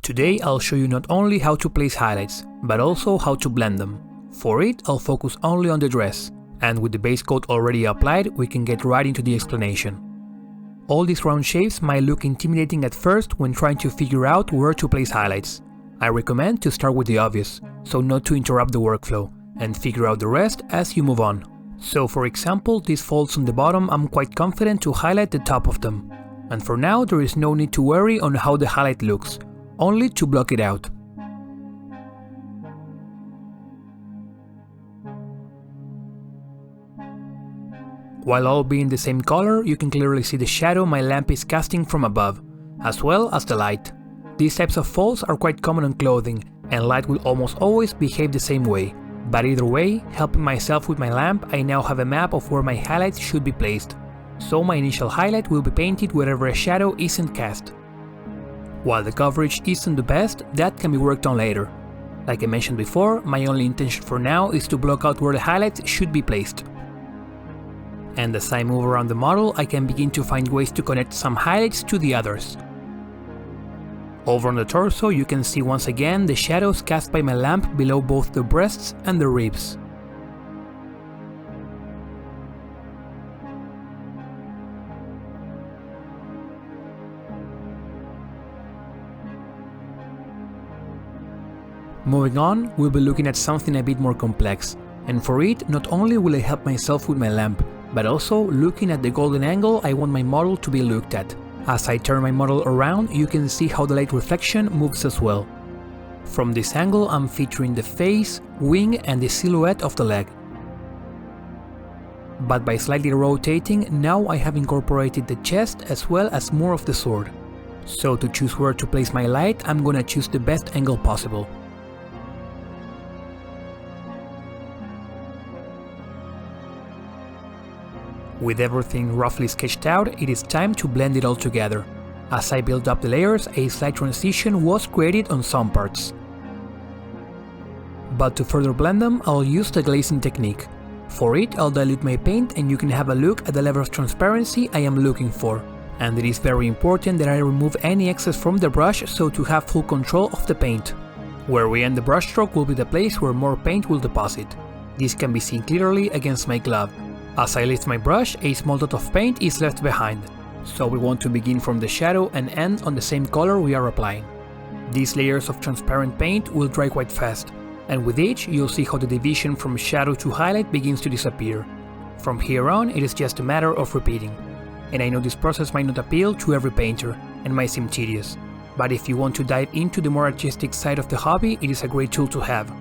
Today I'll show you not only how to place highlights, but also how to blend them. For it, I'll focus only on the dress, and with the base coat already applied, we can get right into the explanation. All these round shapes might look intimidating at first when trying to figure out where to place highlights. I recommend to start with the obvious, so not to interrupt the workflow, and figure out the rest as you move on. So for example, these folds on the bottom, I'm quite confident to highlight the top of them. And for now, there is no need to worry on how the highlight looks, only to block it out. While all being the same color, you can clearly see the shadow my lamp is casting from above, as well as the light. These types of folds are quite common on clothing, and light will almost always behave the same way. But either way, helping myself with my lamp, I now have a map of where my highlights should be placed. So my initial highlight will be painted wherever a shadow isn't cast. While the coverage isn't the best, that can be worked on later. Like I mentioned before, my only intention for now is to block out where the highlights should be placed. And as I move around the model, I can begin to find ways to connect some highlights to the others. Over on the torso, you can see once again the shadows cast by my lamp below both the breasts and the ribs. Moving on, we'll be looking at something a bit more complex, and for it, not only will I help myself with my lamp, but also looking at the golden angle I want my model to be looked at. As I turn my model around, you can see how the light reflection moves as well. From this angle, I'm featuring the face, wing, and the silhouette of the leg. But by slightly rotating, now I have incorporated the chest as well as more of the sword. So to choose where to place my light, I'm gonna choose the best angle possible. With everything roughly sketched out, it is time to blend it all together. As I build up the layers, a slight transition was created on some parts. But to further blend them, I'll use the glazing technique. For it, I'll dilute my paint and you can have a look at the level of transparency I am looking for. And it is very important that I remove any excess from the brush so to have full control of the paint. Where we end the brushstroke will be the place where more paint will deposit. This can be seen clearly against my glove. As I lift my brush, a small dot of paint is left behind, so we want to begin from the shadow and end on the same color we are applying. These layers of transparent paint will dry quite fast, and with each you'll see how the division from shadow to highlight begins to disappear. From here on, it is just a matter of repeating. And I know this process might not appeal to every painter, and might seem tedious, but if you want to dive into the more artistic side of the hobby, it is a great tool to have.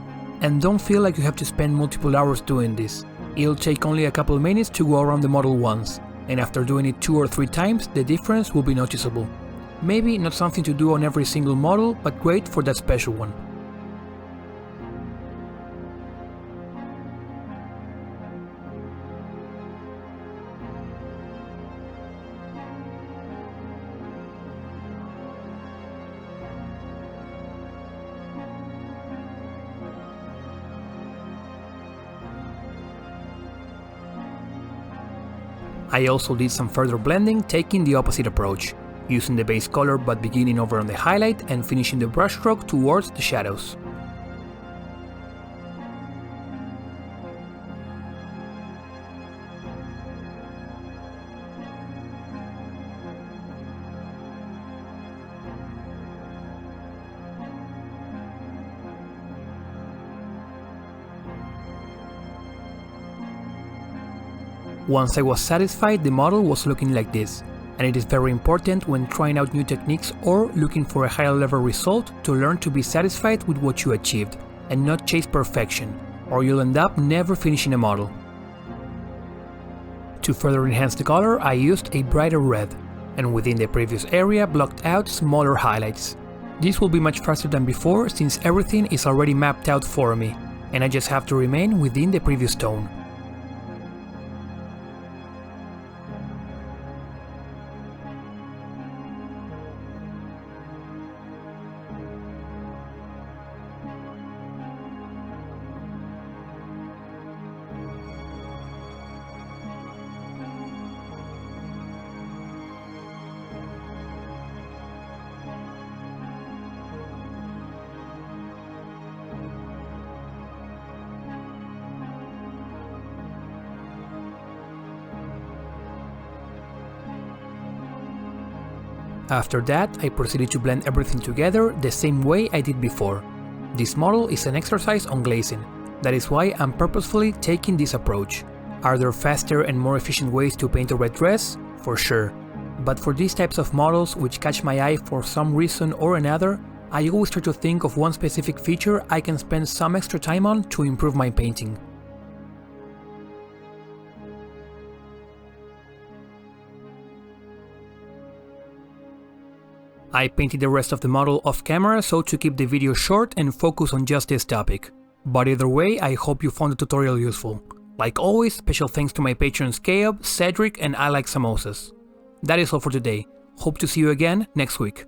And don't feel like you have to spend multiple hours doing this. It'll take only a couple minutes to go around the model once, and after doing it 2 or 3 times, the difference will be noticeable. Maybe not something to do on every single model, but great for that special one. I also did some further blending, taking the opposite approach, using the base color but beginning over on the highlight and finishing the brushstroke towards the shadows. Once I was satisfied, the model was looking like this, and it is very important when trying out new techniques or looking for a higher level result to learn to be satisfied with what you achieved, and not chase perfection, or you'll end up never finishing a model. To further enhance the color, I used a brighter red, and within the previous area blocked out smaller highlights. This will be much faster than before since everything is already mapped out for me, and I just have to remain within the previous tone. After that, I proceeded to blend everything together the same way I did before. This model is an exercise on glazing. That is why I'm purposefully taking this approach. Are there faster and more efficient ways to paint a red dress? For sure. But for these types of models which catch my eye for some reason or another, I always try to think of one specific feature I can spend some extra time on to improve my painting. I painted the rest of the model off camera so to keep the video short and focus on just this topic. But either way, I hope you found the tutorial useful. Like always, special thanks to my patrons Caleb, Cedric and I Like Samosas. That is all for today. Hope to see you again next week.